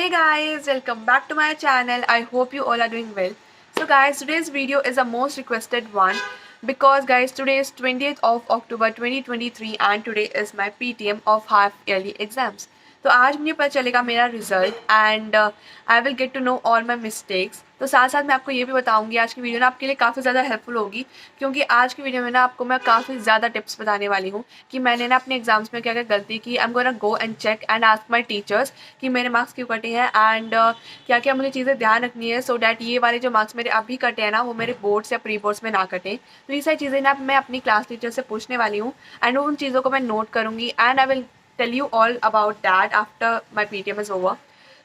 Hey guys, welcome back to my channel. I hope you all are doing well. So guys, today's video is the most requested one because guys, today is 20th of October 2023 and today is my PTM of half yearly exams. तो आज मुझे पता चलेगा मेरा result and I will get to know all my mistakes. तो साथ साथ मैं आपको ये भी बताऊंगी आज की वीडियो ना आपके लिए काफ़ी ज़्यादा हेल्पफुल होगी क्योंकि आज की वीडियो में ना आपको मैं काफ़ी ज़्यादा टिप्स बताने वाली हूँ कि मैंने ना अपने एग्जाम्स में क्या क्या गलती की। I am gonna go and check and ask my teachers कि मेरे मार्क्स क्यों कटे हैं एंड क्या क्या मुझे चीज़ें ध्यान रखनी है सो डैट ये वाले जो मार्क्स मेरे अभी कटे हैं ना वो मेरे बोर्ड्स या प्री बोर्ड्स में ना कटें। तो ये सारी चीज़ें ना मैं अपनी क्लास टीचर से पूछने वाली हूँ एंड उन चीज़ों को मैं नोट करूँगी and I will tell you all about that after my PTM is over.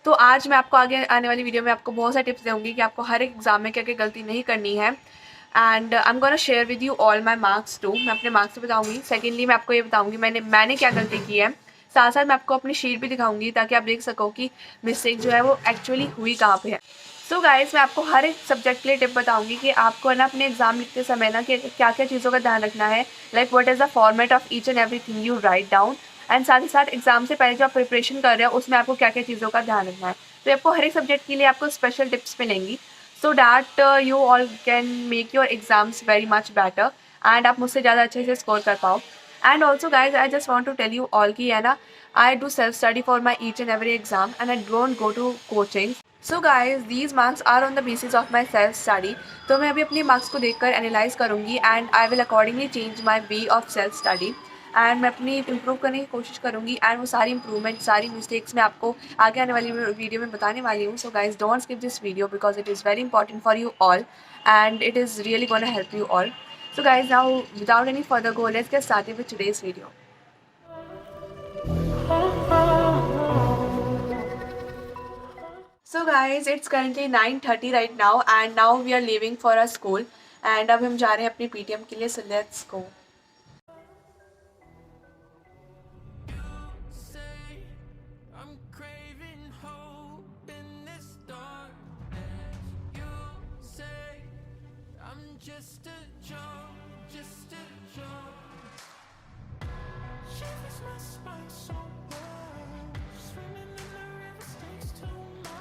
तो आज मैं आपको आगे आने वाली वीडियो में आपको बहुत सारे टिप्स दूँगी कि आपको हर एक एग्जाम में क्या क्या गलती नहीं करनी है and I am gonna share with you all my marks too. मैं अपने मार्क्स भी बताऊँगी। सेकेंडली मैं आपको ये बताऊँगी मैंने क्या गलती की है। साथ साथ मैं आपको अपनी शीट भी दिखाऊंगी ताकि आप देख सको कि मिस्टेक जो है वो एक्चुअली हुई कहाँ पे है। सो गाइस मैं आपको हर एक सब्जेक्ट के लिए टिप बताऊंगी कि आपको ना अपने एग्जाम लिखते समय ना कि क्या क्या चीज़ों का ध्यान रखना है, like what is the format of each and everything you write down and साथ ही साथ एग्जाम से पहले जो आप प्रिपरेशन कर रहे हो उसमें आपको क्या क्या चीज़ों का ध्यान रखना है। तो आपको हर एक सब्जेक्ट के लिए आपको स्पेशल टिप्स मिलेंगी so that you all can make your exams very much better and आप मुझसे ज़्यादा अच्छे से स्कोर कर पाओ। And also guys I just want to tell you all की है ना I do self study for my each and every exam and I don't go to coaching. So guys, these marks are on the basis of my self study. तो मैं अभी अपने marks को देखकर analyse करूँगी and I will accordingly change my way of self study and मैं अपनी improve करने की कोशिश करूँगी एंड वो सारी इंप्रूवमेंट सारी मिस्टेक्स मैं आपको आगे आने वाली वीडियो में बताने वाली हूँ। So guys don't skip this video because it is very important for you all and it is really going to help you all. So guys, now without any further go, let's get started with today's video. So guys, it's currently 9:30 right now and now we are leaving for our school and अब हम जा रहे हैं अपनी PTM के लिए, so let's go. Just a joke, just a joke. Shivers my spine so bad. Swimming in the river takes too much.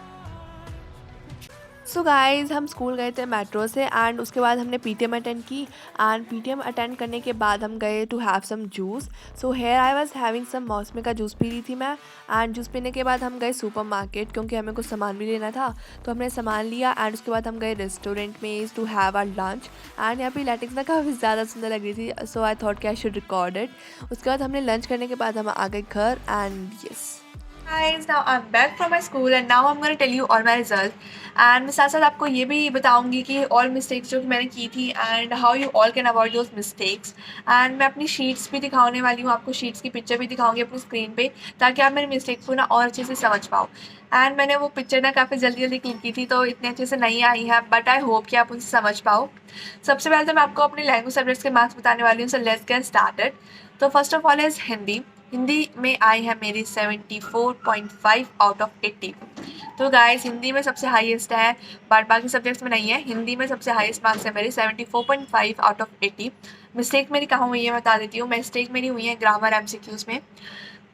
So guys हम school गए थे मेट्रो से एंड उसके बाद हमने PTM अटेंड की एंड PTM अटेंड करने के बाद हम गए to have some juice. So here I was having some मौसमी का जूस पी रही थी मैं एंड जूस पीने के बाद हम गए सुपर मार्केट क्योंकि हमें कुछ सामान भी लेना था। तो हमने सामान लिया एंड उसके बाद हम गए रेस्टोरेंट में to have our lunch and यहाँ पे लाइटिंग्स ना काफ़ी ज़्यादा सुंदर लग रही थी सो आई थॉट कि आई शुड रिकॉर्ड इट। उसके बाद हमने लंच करने के बाद हम आ गए घर and yes guys, now I'm back from my school and now I'm going to tell you all my results and मैं साथ साथ आपको ये भी बताऊंगी कि all mistakes जो कि मैंने की थी and how you all can avoid those mistakes and मैं अपनी sheets भी दिखाने वाली हूँ आपको, sheets की पिक्चर भी दिखाऊंगी अपनी स्क्रीन पे ताकि आप मेरे मिस्टेक्स को ना और अच्छे से समझ पाओ। एंड मैंने वो पिक्चर ना काफ़ी जल्दी जल्दी क्लिक की थी तो इतने अच्छे से नहीं आई है बट आई होप कि आप उनसे समझ पाओ। सबसे पहले तो मैं आपको अपने लैंग्वेज सब्जेक्ट्स के मार्क्स बताने वाली हूँ सो लेट्स गेट स्टार्टेड। तो first of all is Hindi. Hindi में आई है मेरी 74.5 आउट ऑफ 80। तो गाइस हिंदी में सबसे हाईएस्ट है बट बाकी सब्जेक्ट्स में नहीं है। हिंदी में सबसे हाईएस्ट मार्क्स है मेरे 74.5 आउट ऑफ 80। मिस्टेक मेरी कहाँ हुई है बता देती हूँ। मिस्टेक मेरी हुई है ग्रामर MCQs में।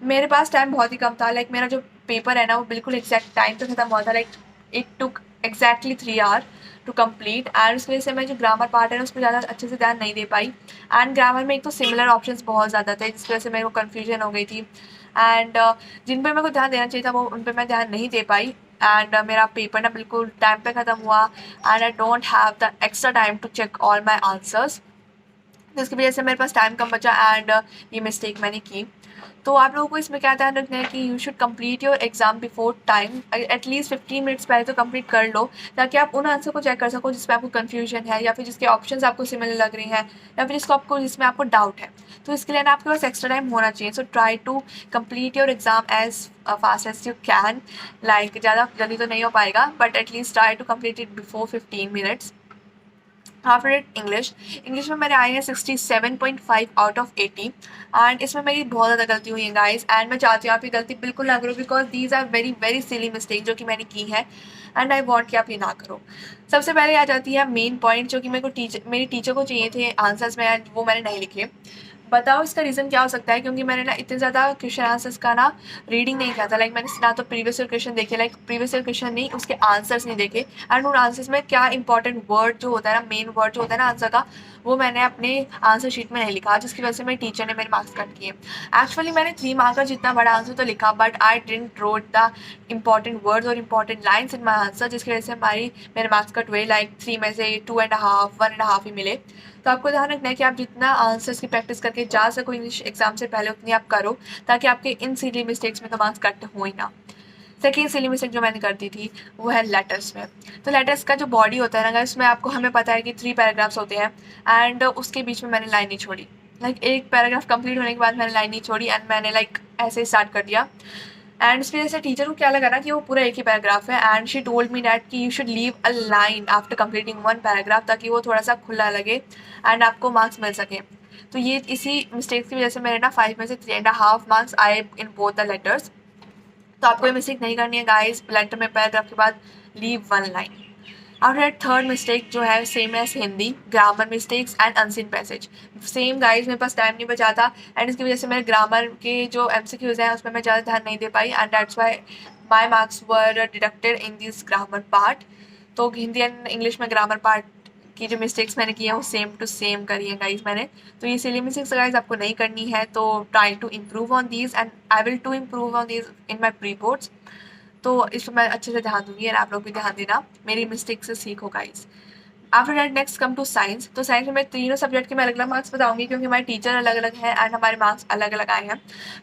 मेरे पास टाइम बहुत ही कम था, लाइक मेरा जो पेपर है ना वो बिल्कुल एग्जैक्ट टाइम पे ख़त्म हुआ था, like it took exactly 3 hour to complete and उस वजह से मैं जो ग्रामर पार्ट है ना उस पर ज़्यादा अच्छे से ध्यान नहीं दे पाई एंड ग्रामर में एक तो सिमिलर ऑप्शंस बहुत ज़्यादा थे जिस वजह से मेरे को कन्फ्यूजन हो गई थी एंड जिन पर मेरे को ध्यान देना चाहिए था वो उन पर मैं ध्यान नहीं दे पाई एंड मेरा पेपर ना बिल्कुल टाइम पे ख़त्म हुआ and I don't have the extra time to check all my answers. जिसकी वजह से मेरे पास टाइम कम बचा एंड ये मिस्टेक मैंने की। तो आप लोगों को इसमें क्या ध्यान रखना है कि you should complete your exam before time, at least 15 minutes पहले तो कंप्लीट कर लो ताकि आप उन आंसर को चेक कर सको जिसमें आपको कंफ्यूजन है या फिर जिसके ऑप्शंस आपको सिमिलर लग रही हैं या फिर जिसमें आपको डाउट है। तो इसके लिए ना आपके पास एक्स्ट्रा टाइम होना चाहिए। So try to complete your exam as fast as you can, like ज़्यादा जल्दी तो नहीं हो पाएगा but at least try to complete it before 15 minutes. After it English में मेरे आए हैं 67.5 आउट ऑफ 80 एंड इसमें मेरी बहुत ज़्यादा गलती हुई है गाइस एंड मैं चाहती हूँ आप ये गलती बिल्कुल ना करो because these are very very silly mistake जो कि मैंने की है एंड आई वॉन्ट कि आप ये ना करो। सबसे पहले आ जाती है मेन पॉइंट जो कि मेरी टीचर को चाहिए थे आंसर्स में, एंड वो मैंने नहीं लिखे। बताओ इसका रीज़न क्या हो सकता है, क्योंकि मैंने ना इतने ज़्यादा क्वेश्चन आंसर्स का ना रीडिंग नहीं किया था। लाइक मैंने ना तो प्रीवियस ईयर क्वेश्चन देखे, लाइक प्रीवियस ईयर क्वेश्चन नहीं, उसके आंसर्स नहीं देखे, एंड उन आंसर्स में क्या इंपॉर्टेंट वर्ड जो होता है ना, मेन वर्ड जो होता है ना आंसर का, वो मैंने अपने आंसर शीट में नहीं लिखा, जिसकी वजह से मेरी टीचर ने मेरे मार्क्स कट किए। एक्चुअली मैंने 3 मार्कर जितना बड़ा आंसर तो लिखा, but I didn't wrote the important words और important lines in my answer, जिसकी वजह से मेरे मार्क्स कट हुए। लाइक 3 में से 2.5 1.5 ही मिले। तो आपको ध्यान रखना है कि आप जितना आंसर्स की प्रैक्टिस करके जा सको इंग्लिश एग्जाम से पहले, उतनी आप करो, ताकि आपके इन सिली मिस्टेक्स में तो मार्क्स कट हो ही ना। सेकेंड सिली मिस्टेक जो मैंने कर दी थी वो है लेटर्स में। तो लेटर्स का जो बॉडी होता है ना, उसमें आपको हमें पता है कि 3 पैराग्राफ्स होते हैं, एंड उसके बीच में मैंने लाइन नहीं छोड़ी। लाइक एक पैराग्राफ कंप्लीट होने के बाद मैंने लाइन नहीं छोड़ी, एंड मैंने लाइक ऐसे स्टार्ट कर दिया। एंड उसकी वजह से टीचर को क्या लगा ना कि वो पूरा एक ही पैराग्राफ है, and she told me that कि you should leave a line after completing 1 paragraph, ताकि वो थोड़ा सा खुला लगे एंड आपको मार्क्स मिल सके। तो ये इसी मिस्टेक की वजह से मेरे ना 5 में से 3.5 मार्क्स आए इन बोथ द लेटर्स। तो आपको ये मिस्टेक नहीं करनी है गाइस, लेटर में पैराग्राफ के बाद leave 1 line. After that third mistake जो है same as Hindi, grammar mistakes and unseen passage. Same guys, मेरे पास टाइम नहीं बचा था, एंड इसकी वजह से मेरे ग्रामर के जो MCQs हैं उसमें मैं ज़्यादा ध्यान नहीं दे पाई, and that's why my marks were deducted in this grammar part. तो हिंदी एंड इंग्लिश में ग्रामर पार्ट की जो मिस्टेक्स मैंने की है वो सेम टू सेम करी है गाइज मैंने। तो ये सिली मिस्टेक्स गाइज आपको नहीं करनी है, तो try to improve on these, and I will to improve on these in my pre boards. तो इस पर मैं अच्छे से ध्यान दूंगी, और आप लोग भी ध्यान देना, मेरी मिस्टेक से सीखो guys. After that next come to science. तो साइंस में मैं तीनों सब्जेक्ट के मैं अलग अलग मार्क्स बताऊंगी, क्योंकि हमारे टीचर अलग अलग हैं एंड हमारे मार्क्स अलग अलग आए हैं।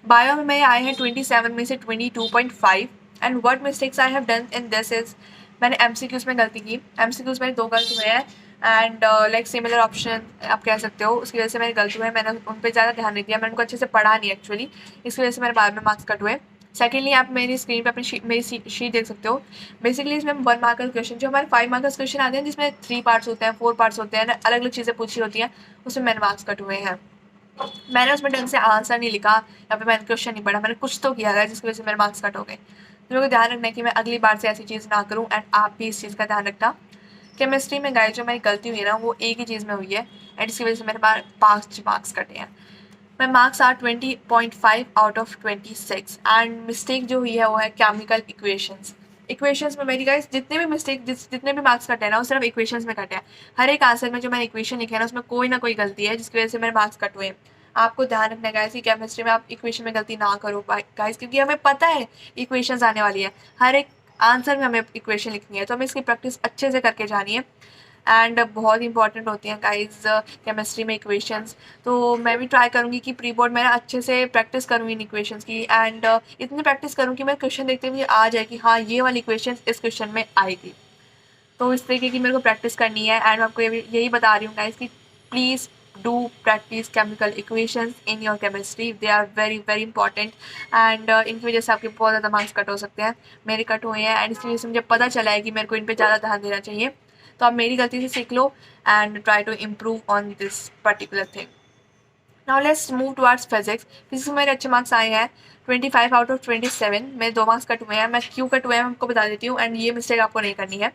बायो में मेरे आए हैं 27 में से 22.5, and what mistakes I have done in this is, मैंने MCQs में गलती की। MCQs मेरे 2 गलत हुए हैं, एंड लाइक सिमिलर ऑप्शन आप कह सकते हो, उसकी वजह से मेरे गलत हुए हैं। मैंने उन पर ज़्यादा ध्यान नहीं दिया, मैंने उनको अच्छे से पढ़ा नहीं एक्चुअली, इसकी वजह से मेरे बाद में मार्क्स कट हुए। सेकेंडली, आप मेरी स्क्रीन पे अपनी मेरी शीट देख सकते हो। बेसिकली इसमें 1 मार्कर क्वेश्चन, जो हमारे 5 मार्कर्स क्वेश्चन आते हैं जिसमें 3 पार्ट्स होते हैं, 4 पार्ट्स होते हैं, अलग अलग चीज़ें पूछी होती हैं, उसमें मेरे मार्क्स कट हुए हैं। मैंने उसमें ढंग से आंसर नहीं लिखा, या फिर मैंने क्वेश्चन नहीं पढ़ा, मैंने कुछ तो किया है जिसकी वजह से मेरे मार्क्स कट हो गए। तो मेरे को ध्यान रखना है कि मैं अगली बार से ऐसी चीज़ ना करूँ, एंड आप भी इस चीज़ का ध्यान रखना। केमिस्ट्री में गाइस जो मेरी गलती हुई है ना, वो एक ही चीज़ में हुई है, एंड इसकी वजह से मेरे पास 5 मार्क्स कटे हैं। My marks are 20.5 out of 26, and mistake जो हुई है वो है केमिकल इक्वेशंस। इक्वेशंस में मेरी गाइस जितने भी मिस्टेक जितने भी मार्क्स कटे हैं ना, वो सिर्फ इक्वेशंस में कटे हैं। हर एक आंसर में जो मैंने इक्वेशन लिखे है ना, उसमें कोई ना कोई गलती है, जिसकी वजह से मेरे मार्क्स कट हुए हैं। आपको ध्यान रखना है गाइस कि केमिस्ट्री में आप इक्वेशन में गलती ना करो गाइस, क्योंकि हमें पता है इक्वेशंस आने वाली है, हर एक आंसर में हमें इक्वेशन लिखनी है, तो हमें इसकी प्रैक्टिस अच्छे से करके जानी है, एंड बहुत इंपॉर्टेंट होती हैं गाइज केमिस्ट्री में इक्वेशंस। तो मैं भी ट्राई करूँगी कि प्री बोर्ड में अच्छे से प्रैक्टिस करूँगी इन इक्वेशंस की, एंड इतनी प्रैक्टिस करूँ कि मैं क्वेश्चन देखते हुए आ जाए कि हाँ ये वाली इक्वेशन इस क्वेश्चन में आएगी। तो इस तरीके की मेरे को प्रैक्टिस करनी है, एंड मैं आपको यही बता रही हूँ गाइज कि please do practice chemical equations in your chemistry, they are very very important, and इनकी वजह से आपके बहुत ज़्यादा मार्क्स कट हो सकते हैं। मेरे कट हुए हैं, एंड इसकी वजह से मुझे पता चला है कि मेरे को इन पर ज़्यादा ध्यान देना चाहिए। तो आप मेरी गलती से सीख लो, and try to improve on this particular thing. Now let's move towards physics. Physics में मेरे अच्छे मार्क्स आए हैं 25 आउट ऑफ 27, मेरे 2 मार्क्स कट हुए हैं। मैं क्यों कट हुए हैं आपको बता देती हूँ, एंड ये मिस्टेक आपको नहीं करनी है।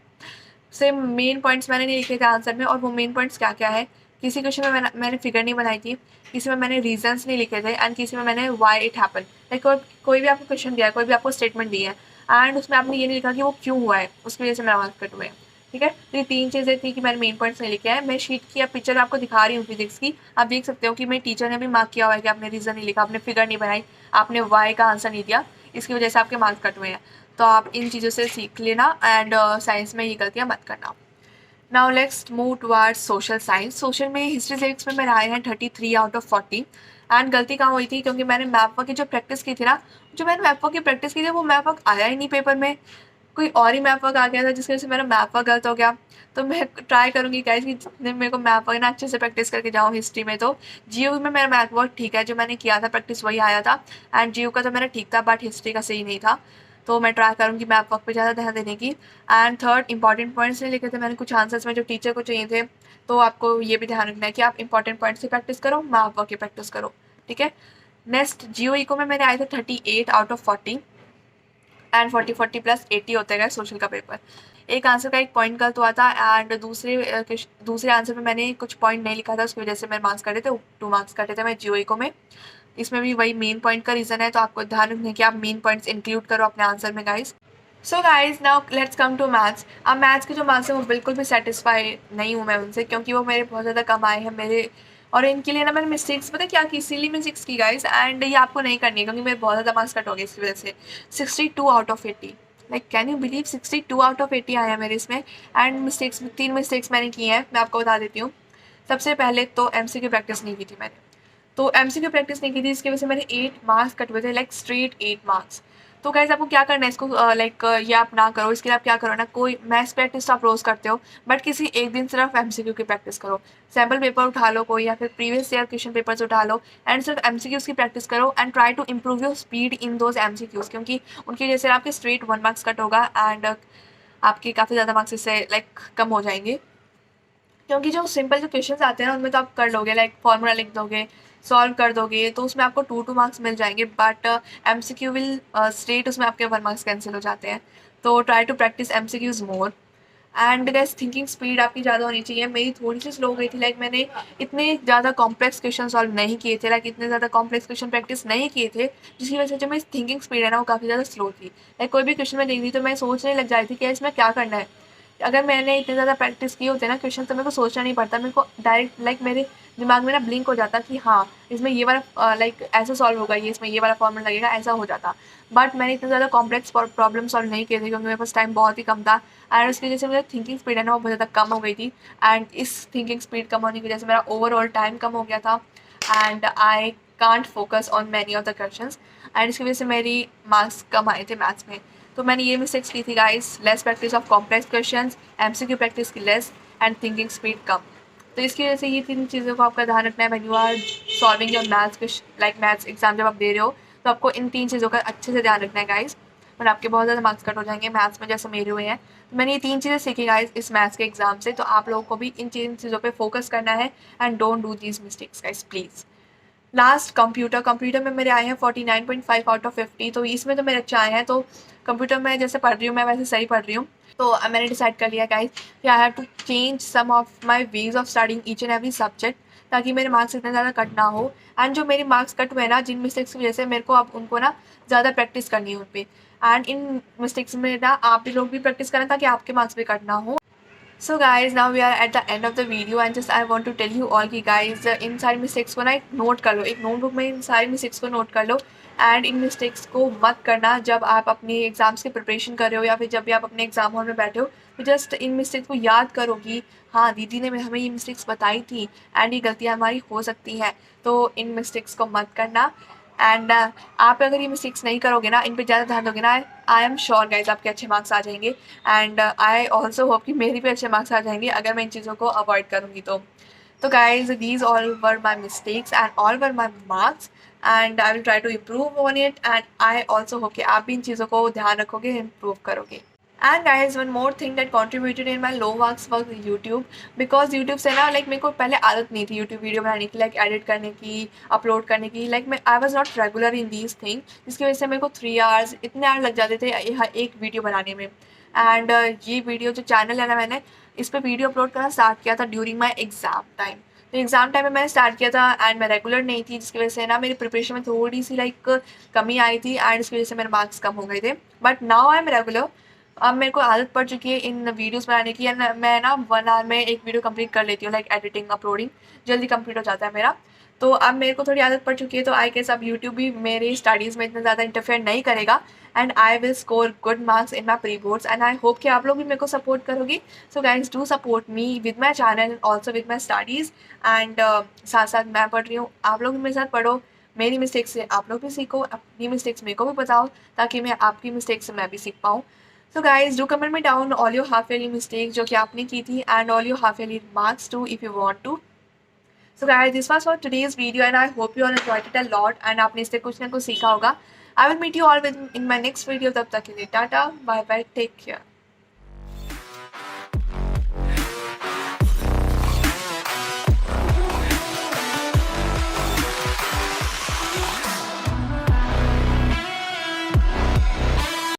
सेम मेन पॉइंट्स मैंने नहीं लिखे थे आंसर में, और वो मेन पॉइंट्स क्या क्या है, किसी क्वेश्चन में मैंने फिगर नहीं बनाई थी, किसी में मैंने रीजंस नहीं लिखे थे, एंड किसी में मैंने वाई इट हैपन। लाइक कोई भी आपको क्वेश्चन दिया है, कोई भी आपको स्टेटमेंट दी है, एंड उसमें आपने ये नहीं लिखा कि वो क्यों हुआ है, उसकी वजह से मेरा मार्क्स कट हुए हैं। ठीक है, तो ये 3 चीज़ें थी कि मैंने मेन पॉइंट्स नहीं लिखे हैं। मैं शीट की पिक्चर आपको दिखा रही हूँ फिजिक्स की, आप देख सकते हो कि मेरी टीचर ने भी मार्क किया हुआ है कि आपने रीज़न नहीं लिखा, आपने फिगर नहीं बनाई, आपने वाई का आंसर नहीं दिया, इसकी वजह से आपके मार्क्स कट हुए हैं। तो आप इन चीज़ों से सीख लेना, एंड साइंस में ये गलतियाँ मत करना। Now let's move towards social science. Social में हिस्ट्री सिविक्स में मेरे आए हैं 33 आउट ऑफ 40, एंड गलती कहाँ हुई थी, क्योंकि मैंने मैप वर्क की जो प्रैक्टिस की थी ना, जो मैंने मैप वर्क की प्रैक्टिस की थी वो मैप वर्क आया ही नहीं पेपर में, कोई और ही मैप वर्क आ गया था, जिसकी वजह से मेरा मैप वर्क गलत हो गया। तो मैं ट्राई करूँगी गाइस कि जितने मेरे को मैप वर्क ना अच्छे से प्रैक्टिस करके जाऊँ हिस्ट्री में। तो जीओ में मेरा मैप वर्क ठीक है, जो मैंने किया था प्रैक्टिस वही आया था, एंड जीओ का तो मेरा ठीक था, बट हिस्ट्री का सही नहीं था। तो मैं ट्राई करूँगी मैप वर्क पे ज़्यादा ध्यान देने की। एंड थर्ड, इंपॉर्टेंट पॉइंट्स नहीं लिखे थे मैंने कुछ आंसर्स में जो टीचर को चाहिए थे, तो आपको ये भी ध्यान रखना है कि आप इंपॉर्टेंट पॉइंट्स की प्रैक्टिस करो, मैप वर्क की प्रैक्टिस करो। ठीक है, नेक्स्ट जियो इको में मेरे आए थे 38 आउट ऑफ 40, एंड 40 प्लस 80 होता है सोशल का पेपर। एक आंसर का एक पॉइंट गलत हुआ था एंड दूसरे आंसर में मैंने कुछ पॉइंट नहीं लिखा था, उसकी वजह से मेरे मार्क्स कटे थे, 2 मार्क्स कटे थे मैं जीओई को में। इसमें भी वही मेन पॉइंट का रीज़न है, तो आपको ध्यान रखना है कि आप मेन पॉइंट्स इंक्लूड करो अपने आंसर में guys. So guys now let's come to maths. अब मैथ्स के जो मार्क्स हैं वो बिल्कुल भी सेटिस्फाई नहीं हूँ मैं उनसे, क्योंकि वो मेरे बहुत ज़्यादा कम आए हैं मेरे, और इनके लिए ना मैंने मिस्टेक्स पता क्या की, सिली मिस्टेक्स की गाइस, एंड ये आपको नहीं करनी है क्योंकि मेरे बहुत ज़्यादा मार्क्स कट हो गए इसकी वजह से। 62 out of 80, like can you believe 62 out of 80 आया मेरे इसमें। एंड मिस्टेक्स 3 मिस्टेक्स मैंने की हैं, मैं आपको बता देती हूँ। सबसे पहले तो एमसीक्यू प्रैक्टिस नहीं की थी मैंने, तो एमसीक्यू प्रैक्टिस नहीं की थी, इसकी वजह से मेरे 8 मार्क्स कट हुए थे, लाइक स्ट्रेट 8 मार्क्स। तो गाइस आपको क्या करना है इसको, लाइक ये आप ना करो, इसके लिए आप क्या करो ना, कोई मैथ्स प्रैक्टिस तो आप रोज़ करते हो, बट किसी एक दिन सिर्फ एमसीक्यू की प्रैक्टिस करो। सैम्पल पेपर उठा लो कोई, या फिर प्रीवियस ईयर क्वेश्चन पेपर्स उठा लो एंड सिर्फ एमसीक्यूज़ की प्रैक्टिस करो and try to improve your speed in those MCQs, क्योंकि उनकी वजह से आपके स्ट्रेट 1 मार्क्स कट होगा एंड आपके काफ़ी ज़्यादा मार्क्स इससे लाइक कम हो जाएंगे। क्योंकि जो सिंपल जो क्वेश्चंस आते हैं ना उनमें तो आप कर लोगे, लाइक फॉर्मूला लिख दोगे, सॉल्व कर दोगे, तो उसमें आपको 2 मार्क्स मिल जाएंगे, बट एमसीक्यू विल स्ट्रेट उसमें आपके 1 मार्क्स कैंसिल हो जाते हैं। तो try to practice MCQs more and gas thinking speed आपकी ज़्यादा होनी चाहिए। मेरी थोड़ी सी स्लो हो गई थी, लाइक मैंने इतने ज़्यादा कॉम्प्लेक्स क्वेश्चन सॉल्व नहीं किए थे, लाइक इतने ज़्यादा कॉम्प्लेक्स क्वेश्चन प्रैक्टिस नहीं किए थे, जिसकी वजह से जो मेरी थिंकिंग स्पीड है ना वो काफ़ी ज़्यादा स्लो थी। लाइक कोई भी क्वेश्चन मैं देख रही तो मैं सोचने लग जाती थी कि इसमें क्या करना है। अगर मैंने इतने ज़्यादा प्रैक्टिस की होती है ना क्वेश्चन, तो मेरे को सोचना नहीं पड़ता, मेरे को डायरेक्ट लाइक मेरे दिमाग में ना ब्लिंक हो जाता कि हाँ इसमें ये वाला लाइक ऐसा सॉल्व होगा, ये इसमें ये वाला फॉर्मूला लगेगा, ऐसा हो जाता। बट मैंने इतना ज़्यादा कॉम्प्लेक्स प्रॉब्लम सॉल्व नहीं किए थे क्योंकि मेरे पास टाइम बहुत ही कम था एंड उसकी वजह से मेरी थिंकिंग स्पीड है ना वो बहुत ज़्यादा कम हो गई थी एंड इस थिंकिंग स्पीड कम होने की वजह से मेरा ओवरऑल टाइम कम हो गया था and I can't focus on many of the questions and इसकी वजह से मेरी मार्क्स कम आए थे मैथ्स में। तो मैंने ये मिस्टेक्स की थी guys, less practice of complex questions, MCQ practice की लेस एंड थिंकिंग स्पीड कम। तो इसकी वजह से ये 3 चीज़ों को आपका ध्यान रखना है when you are solving your maths, like maths exam जब आप दे रहे हो तो आपको इन 3 चीज़ों का अच्छे से ध्यान रखना है गाइस, और आपके बहुत ज़्यादा मार्क्स कट हो जाएंगे मैथ्स में जैसे मेरे हुए हैं। तो मैंने ये 3 चीज़ें सीखी गाइस इस मैथ्स के एग्जाम से, तो आप लोगों को भी इन 3 चीज़ों पर फोकस करना है and don't do these mistakes guys please. Last computer में मेरे आए हैं 49.5 आउट ऑफ 50, तो इसमें तो मेरे अच्छे आए हैं। तो कंप्यूटर में जैसे पढ़ रही हूँ मैं वैसे सही पढ़ रही हूँ, तो मैंने डिसाइड कर लिया गाइस कि I have to change some of my ways of studying each and every subject, ताकि मेरे मार्क्स इतने ज़्यादा कट ना हो एंड जो मेरे मार्क्स कट हुए ना जिन मिस्टेक्स की वजह से, मेरे को अब उनको ना ज़्यादा प्रैक्टिस करनी है उन पर एंड इन मिस्टेक्स में ना आप भी लोग भी प्रैक्टिस करें ताकि आपके मार्क्स भी कट ना हो। So guys now we are at the end of the video and just I want to tell you all की गाइज इन सारी मिस्टेक्स को ना एक नोट कर लो, एक नोटबुक में इन सारी मिस्टेक्स को नोट कर लो एंड इन मिस्टेक्स को मत करना जब आप अपनी एग्जाम्स की प्रिपरेशन कर रहे हो या फिर जब भी आप अपने एग्जाम हॉल में बैठे हो। तो जस्ट इन मिस्टेक्स को याद करो कि हाँ दीदी ने हमें ये मिस्टेक्स बताई थी एंड ये गलतियाँ हमारी हो सकती हैं, तो इन मिस्टेक्स को मत करना एंड आप अगर ये मिस्टेक्स नहीं करोगे ना, इन पे ज़्यादा ध्यान दोगे ना, आई एम श्योर गाइज आपके अच्छे मार्क्स आ जाएंगे एंड आई ऑल्सो होप कि मेरी भी अच्छे मार्क्स आ जाएंगे अगर मैं इन चीज़ों को अवॉइड करूँगी तो guys these all were my mistakes and all were my marks and I will try to improve on it and I also hope कि आप भी इन चीज़ों को ध्यान रखोगे, इम्प्रूव करोगे। And guys one more thing that contributed in my low marks was YouTube, because YouTube से ना लाइक मेरे को पहले आदत नहीं थी यूट्यूब वीडियो बनाने की, लाइक एडिट करने की, अपलोड करने की, लाइक मैं I was not regular in these thing, जिसकी वजह से मेरे को 3 आवर्स इतने आवर लग जाते थे एक वीडियो बनाने में। एंड ये वीडियो जो चैनल है ना, मैंने इस पर वीडियो अपलोड करना स्टार्ट किया था ड्यूरिंग माई एग्जाम टाइम, तो एग्ज़ाम टाइम में मैंने स्टार्ट किया था एंड मैं रेगुलर नहीं थी, जिसकी वजह से ना मेरी प्रिपरेशन में थोड़ी सी लाइक कमी आई थी एंड इसकी वजह से मेरे मार्क्स कम हो गए थे, but now I am regular. अब मेरे को आदत पड़ चुकी है इन वीडियोस बनाने की एंड मैं ना 1 आवर में एक वीडियो कंप्लीट कर लेती हूँ, लाइक एडिटिंग अपलोडिंग जल्दी कंप्लीट हो जाता है मेरा। तो अब मेरे को थोड़ी आदत पड़ चुकी है, तो आई गेस अब यूट्यूब भी मेरी स्टडीज़ में इतना ज़्यादा इंटरफेयर नहीं करेगा and I will score good marks in my pre boards and I hope कि आप लोग भी मेरे को सपोर्ट करोगी। So guys do support me with my channel and also with my studies and साथ साथ मैं पढ़ रही हूँ, आप लोग भी मेरे साथ पढ़ो, मेरी मिस्टेक्स से आप लोग भी सीखो, अपनी मिस्टेक्स मेरे को भी बताओ ताकि मैं आपकी मिस्टेक्स से मैं भी सीख पाऊँ। So guys, do comment me down all your half-yearly mistakes जो कि आपने की थी and all your half-yearly marks too if you want to. So guys, this was for today's video and I hope you all enjoyed it a lot and आपने इससे कुछ ना कुछ सीखा होगा. I will meet you all in my next video. तब तक के लिए Tata, bye bye, take care.